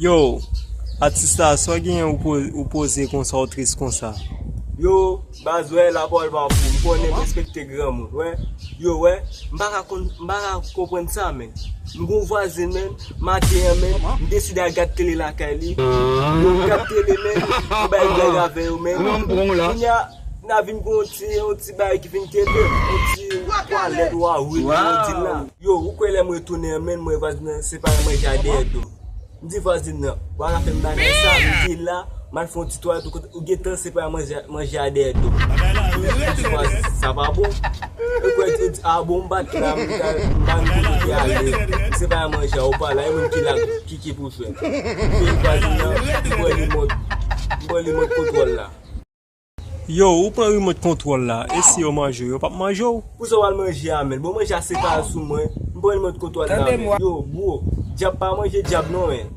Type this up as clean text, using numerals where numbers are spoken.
Yo, artista, so gen ou pose kon sa ou triste kon sa. Yo, bazwe la bol ba pou, mpone respekte gran moun, ouais. Yo, ouais, mbara kompren sa men. Mgon voisin men, matin men, m'deside a gade télé la kay li. Yo, gade télé men, mbay gade ave yo men. Na vin kon ti bay ki vin kete, ti toilette wa oui, ti la. Yo, ou kwe le mwen tourner men, mwen voisin se pa mwen jade eto. M'di voisin nan, wala fe m'dane sa, m'di la, mal fon ti toilette ou getan se pa mwen jade eto. Ça va bon? Ah bon, bat la, c'est pas manger ou pas là, il qui pour faire. Il va contrôle là. Yo, ou pren remote control la, e si yo manje, yo pa manje ou? Pour ça, on va manger à men. Bon, manger à 7 ans sous moi, on va remote contrôle là. Yo, bro, diable pas manger diable non, men.